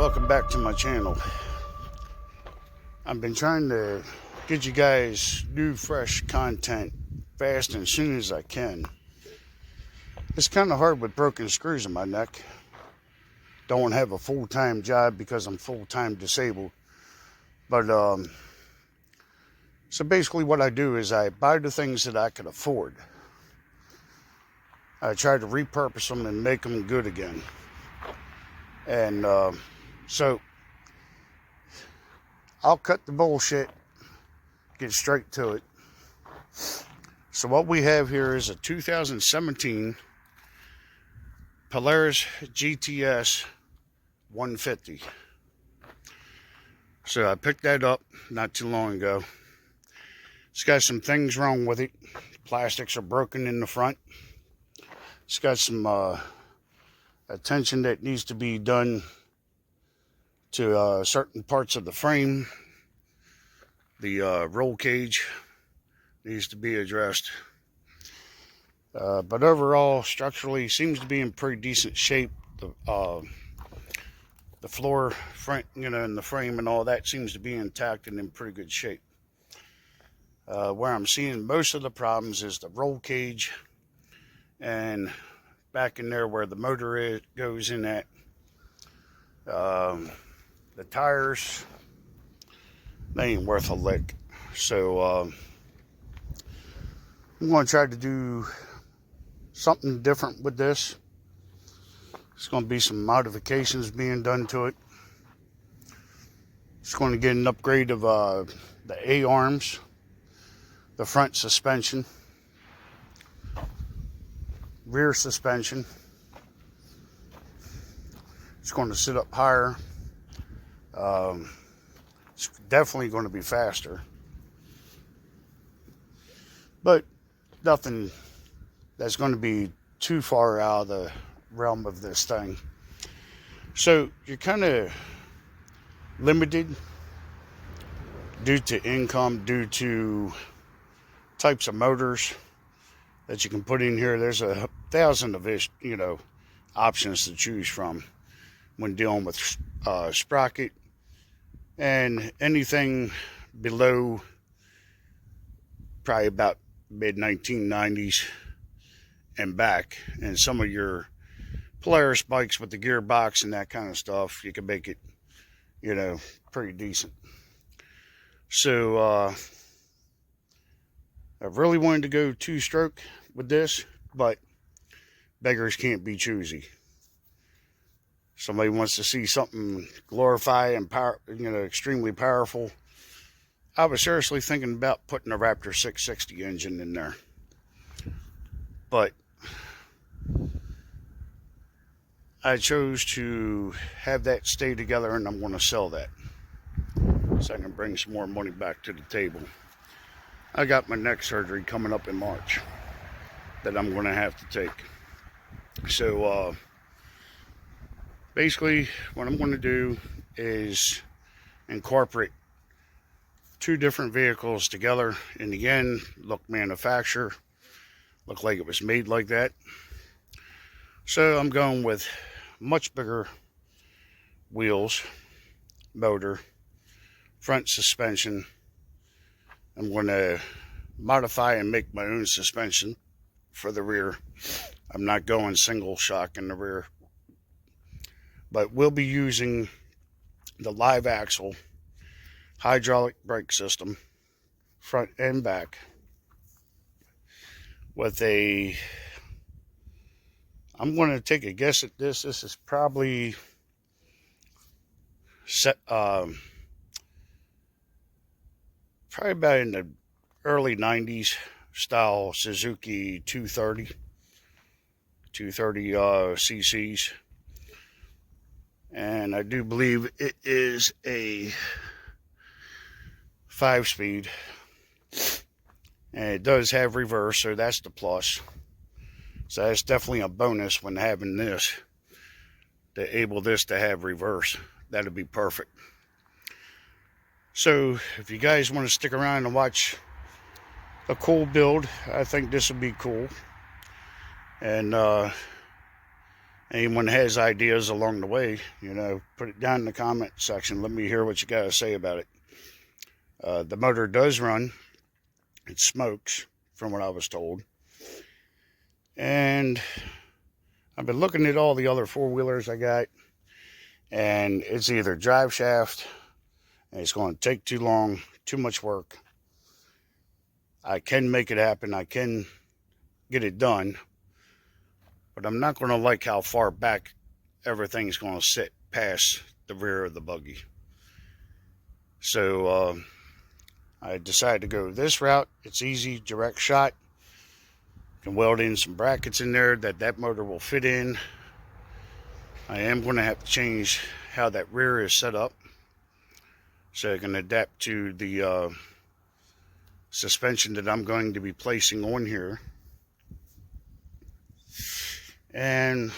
welcome back to my channel. I've been trying to get you guys new fresh content fast and soon as I can. It's kind of hard with broken screws in my neck. Don't have a full-time job because I'm full-time disabled. But so basically what I do is I buy the things that I can afford. I try to repurpose them and make them good again. And so I'll cut the bullshit, get straight to it. So what we have here is a 2017 Polaris GTS 150. So I picked that up not too long ago. It's got some things wrong with it. Plastics are broken in the front. It's got some attention that needs to be done to certain parts of the frame. The roll cage needs to be addressed. But overall, structurally, seems to be in pretty decent shape. The floor, front, and the frame and all that seems to be intact and in pretty good shape. Where I'm seeing most of the problems is the roll cage and back in there where the motor goes in at. The tires, they ain't worth a lick. So I'm going to try to do something different with this. It's going to be some modifications being done to it. It's going to get an upgrade of the A-arms, the front suspension, rear suspension. It's going to sit up higher. It's definitely going to be faster, but nothing that's going to be too far out of the realm of this thing. So you're kind of limited due to income, due to types of motors that you can put in here. There's 1,000 of this, options to choose from when dealing with sprocket and anything below probably about mid-1990s and back. And some of your Polaris bikes with the gearbox and that kind of stuff, you can make it, pretty decent. So I really wanted to go two-stroke with this, but beggars can't be choosy. Somebody wants to see something glorified and extremely powerful. I was seriously thinking about putting a Raptor 660 engine in there, but I chose to have that stay together, and I'm going to sell that so I can bring some more money back to the table. I got my neck surgery coming up in March that I'm going to have to take. So basically what I'm going to do is incorporate two different vehicles together. In the end, look manufacturer, look like it was made like that. So I'm going with much bigger wheels, motor, front suspension. I'm going to modify and make my own suspension for the rear. I'm not going single shock in the rear, but we'll be using the live axle hydraulic brake system, front and back, with I'm going to take a guess at this. This is probably probably about in the early 90s style Suzuki 230 cc's. And I do believe it is a 5-speed. And it does have reverse, so that's the plus. So that's definitely a bonus when having this, to enable this to have reverse. That'd be perfect. So if you guys want to stick around and watch a cool build, I think this would be cool. And Anyone has ideas along the way, you know, put it down in the comment section. Let me hear what you got to say about it. The motor does run. It smokes, from what I was told. And I've been looking at all the other four-wheelers I got, and it's either drive shaft, and it's going to take too long, too much work. I can make it happen. I can get it done, but I'm not going to like how far back everything's going to sit past the rear of the buggy. So I decided to go this route. It's easy, direct shot. Can weld in some brackets in there that motor will fit in. I am going to have to change how that rear is set up so I can adapt to the suspension that I'm going to be placing on here. And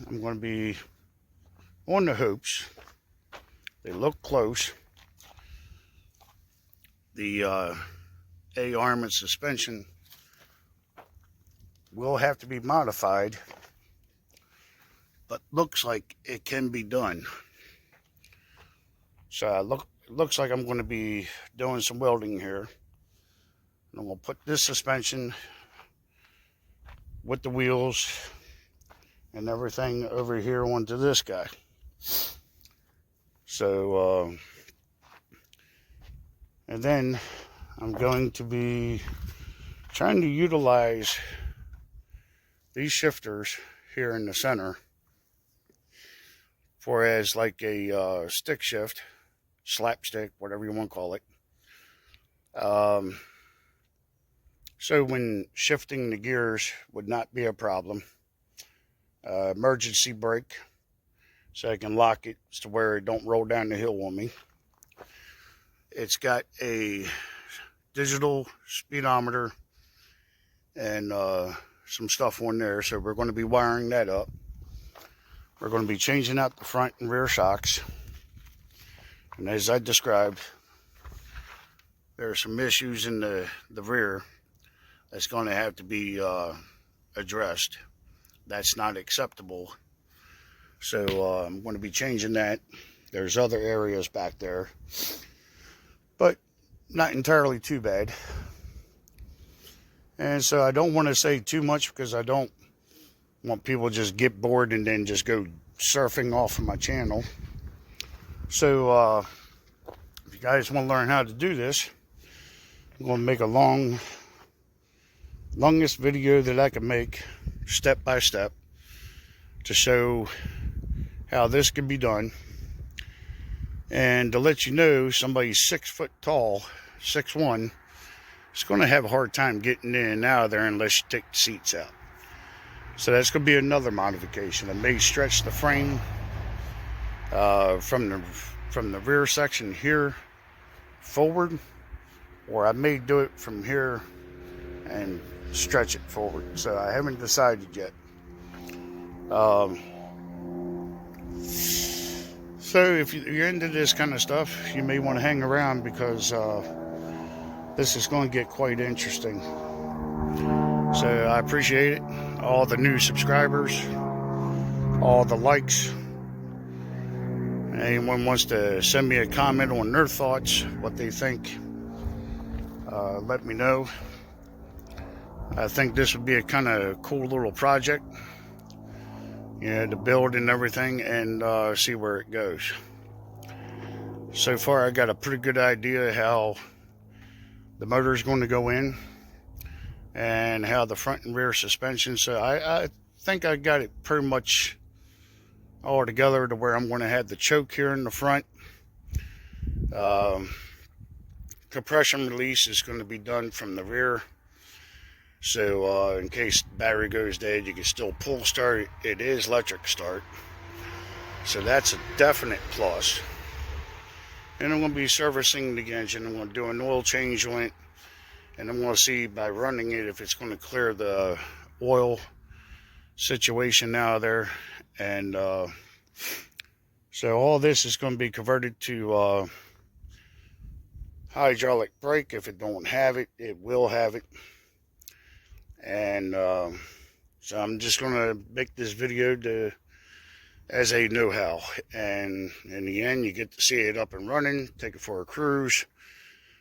I'm going to be on the hoops. They look close. The A-arm and suspension will have to be modified, but looks like it can be done. So it looks like I'm going to be doing some welding here. And I'm going to put this suspension with the wheels and everything over here onto this guy. So, and then I'm going to be trying to utilize these shifters here in the center for as like a stick shift, slapstick, whatever you want to call it. So when shifting the gears would not be a problem. Emergency brake, so I can lock it to where it don't roll down the hill on me. It's got a digital speedometer and some stuff on there, so we're going to be wiring that up. We're going to be changing out the front and rear shocks, and as I described, there are some issues in the rear that's going to have to be addressed. That's not acceptable. So I'm going to be changing that. There's other areas back there, but not entirely too bad. And so I don't want to say too much because I don't want people to just get bored and then just go surfing off of my channel. So if you guys want to learn how to do this, I'm going to make a longest video that I can make, step by step, to show how this can be done. And to let you know, somebody 6 foot tall, 6'1", is going to have a hard time getting in and out of there unless you take the seats out. So that's going to be another modification. I may stretch the frame from the rear section here forward, or I may do it from here and stretch it forward. So I haven't decided yet. So if you're into this kind of stuff, you may want to hang around because this is going to get quite interesting. So I appreciate it. All the new subscribers, all the likes. Anyone wants to send me a comment on their thoughts, what they think, let me know. I think this would be a kind of cool little project, you know, to build and everything, and see where it goes. So far I got a pretty good idea how the motor is going to go in and how the front and rear suspension. So I think I got it pretty much all together to where I'm going to have the choke here in the front. Compression release is going to be done from the rear. So in case the battery goes dead, you can still pull start. It is electric start. So that's a definite plus. And I'm going to be servicing the engine. I'm going to do an oil change on it. And I'm going to see by running it if it's going to clear the oil situation out of there. And so all this is going to be converted to hydraulic brake. If it don't have it, it will have it. And so I'm just going to make this video to as a know-how. And in the end, you get to see it up and running, take it for a cruise.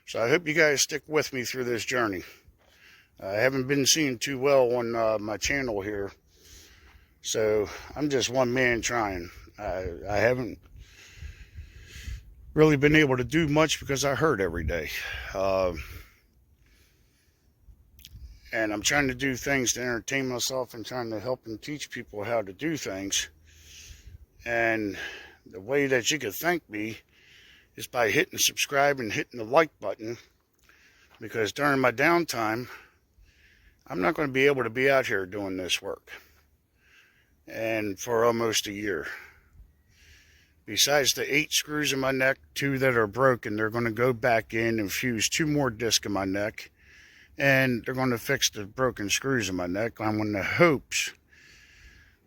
So I hope you guys stick with me through this journey. I haven't been seeing too well on my channel here, so I'm just one man trying. I haven't really been able to do much because I hurt every day. And I'm trying to do things to entertain myself and trying to help and teach people how to do things. And the way that you can thank me is by hitting subscribe and hitting the like button, because during my downtime, I'm not going to be able to be out here doing this work. And for almost a year. Besides the 8 screws in my neck, 2 that are broken, they're going to go back in and fuse 2 more discs in my neck. And they're going to fix the broken screws in my neck. I'm in the hopes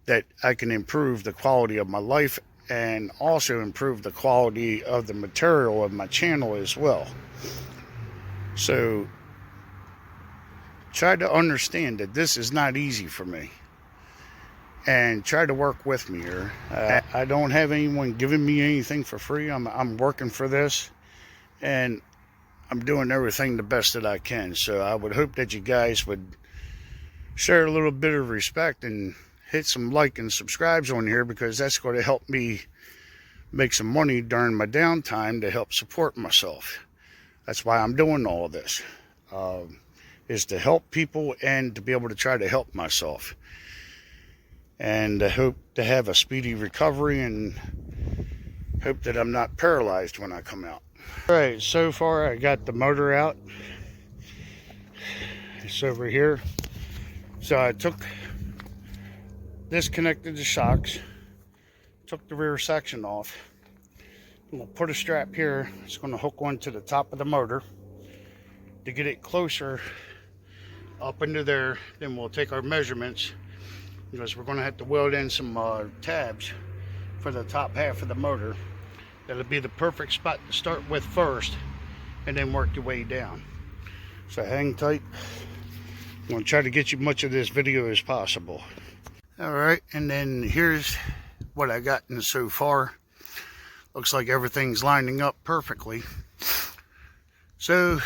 that I can improve the quality of my life and also improve the quality of the material of my channel as well. So try to understand that this is not easy for me, and try to work with me here. I don't have anyone giving me anything for free. I'm working for this, and I'm doing everything the best that I can. So I would hope that you guys would share a little bit of respect and hit some like and subscribes on here, because that's going to help me make some money during my downtime to help support myself. That's why I'm doing all this, is to help people and to be able to try to help myself. And I hope to have a speedy recovery and hope that I'm not paralyzed when I come out. Alright, so far I got the motor out. It's over here. So I disconnected the shocks, took the rear section off. I'm going to put a strap here. It's going to hook one to the top of the motor to get it closer up into there. Then we'll take our measurements, because we're going to have to weld in some tabs for the top half of the motor. That'll be the perfect spot to start with first, and then work your way down. So hang tight. I'm going to try to get you much of this video as possible. Alright, and then here's what I gotten so far. Looks like everything's lining up perfectly. So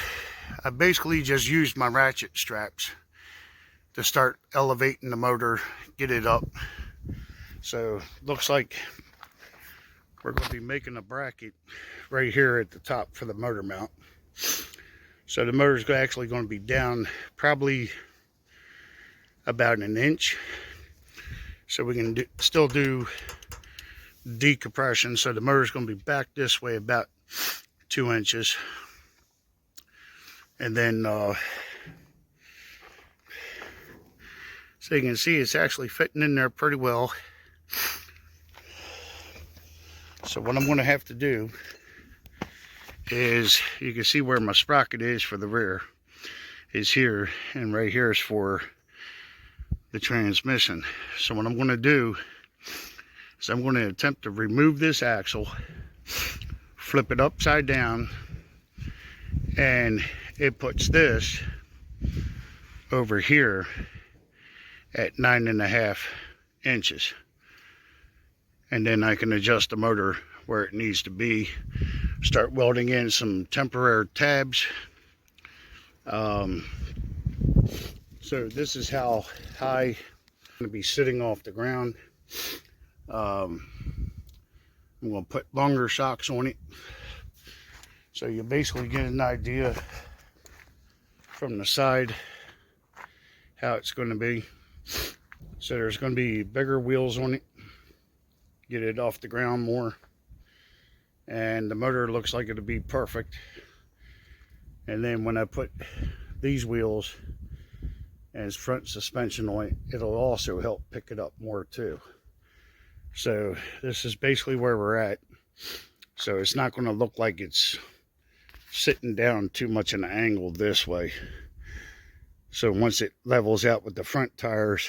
I basically just used my ratchet straps to start elevating the motor, get it up. So looks like we're going to be making a bracket right here at the top for the motor mount. So the motor's actually going to be down probably about an inch, so we can still do decompression. So the motor's going to be back this way about 2 inches, and then so you can see it's actually fitting in there pretty well. So what I'm going to have to do is, you can see where my sprocket is for the rear is here, and right here is for the transmission. So what I'm going to do is I'm going to attempt to remove this axle, flip it upside down, and it puts this over here at 9.5 inches. And then I can adjust the motor where it needs to be, start welding in some temporary tabs. So this is how high I'm going to be sitting off the ground. I'm going to put longer shocks on it, so you basically get an idea from the side how it's going to be. So there's going to be bigger wheels on it, get it off the ground more, and the motor looks like it'll be perfect. And then when I put these wheels and its front suspension on it, it'll also help pick it up more too. So this is basically where we're at. So it's not going to look like it's sitting down too much in an angle this way. So once it levels out with the front tires,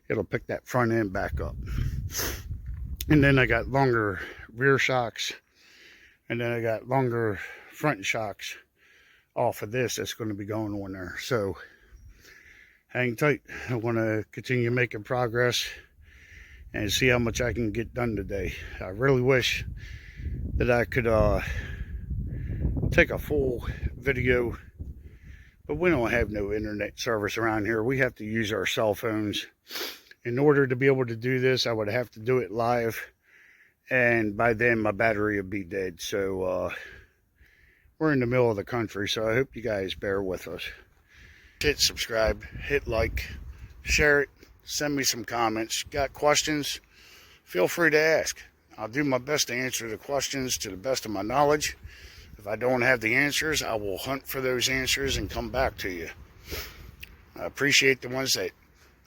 it'll pick that front end back up. And then I got longer rear shocks, and then I got longer front shocks off of this that's going to be going on there. So hang tight. I want to continue making progress and see how much I can get done today. I really wish that I could take a full video, but we don't have no internet service around here. We have to use our cell phones. In order to be able to do this, I would have to do it live, and by then my battery would be dead. So we're in the middle of the country, so I hope you guys bear with us. Hit subscribe, hit like, share it, send me some comments. Got questions? Feel free to ask. I'll do my best to answer the questions to the best of my knowledge. If I don't have the answers, I will hunt for those answers and come back to you. I appreciate the ones that,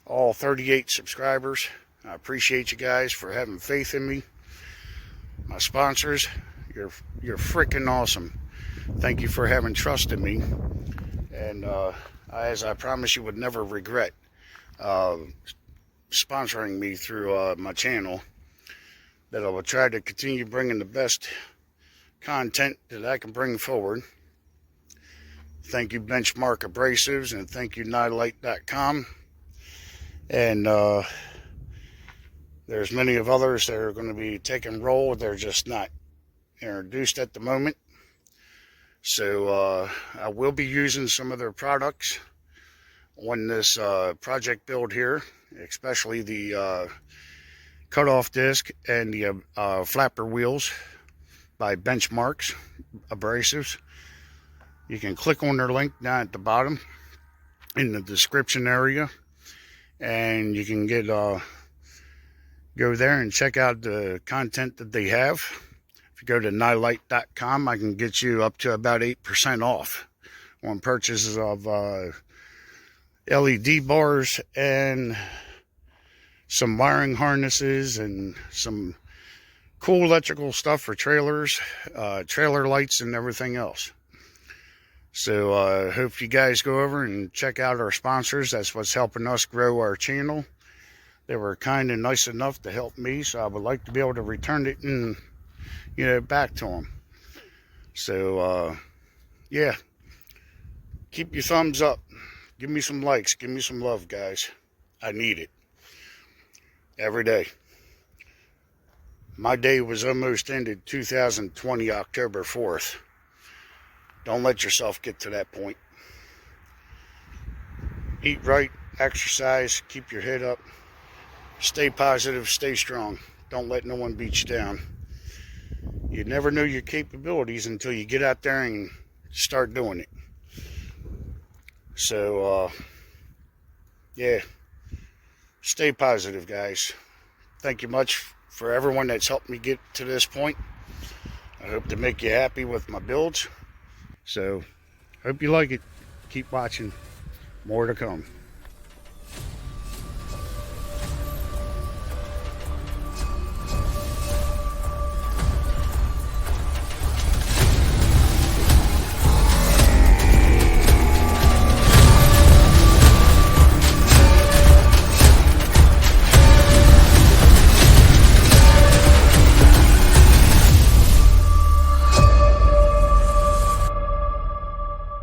all 38 subscribers. I appreciate you guys for having faith in me. My sponsors, you're freaking awesome. Thank you for having trust in me. And as I promised you would never regret sponsoring me through my channel, that I will try to continue bringing the best content that I can bring forward. Thank you, Benchmark Abrasives, and thank you, Nylite.com. And there's many of others that are going to be taking role. They're just not introduced at the moment. So I will be using some of their products on this project build here, especially the cutoff disc and the flapper wheels by Benchmarks Abrasives. You can click on their link down at the bottom in the description area, and you can get go there and check out the content that they have. If you go to nylite.com, I can get you up to about 8% off on purchases of LED bars and some wiring harnesses and some cool electrical stuff for trailers, trailer lights, and everything else. So I hope you guys go over and check out our sponsors. That's what's helping us grow our channel. They were kind and nice enough to help me, so I would like to be able to return it and, you know, back to them. So yeah, keep your thumbs up. Give me some likes. Give me some love, guys. I need it every day. My day was almost ended 2020 October 4th. Don't let yourself get to that point. Eat right, exercise, keep your head up. Stay positive, stay strong. Don't let no one beat you down. You never know your capabilities until you get out there and start doing it. So, yeah, stay positive, guys. Thank you much for everyone that's helped me get to this point. I hope to make you happy with my builds. So, hope you like it. Keep watching. More to come.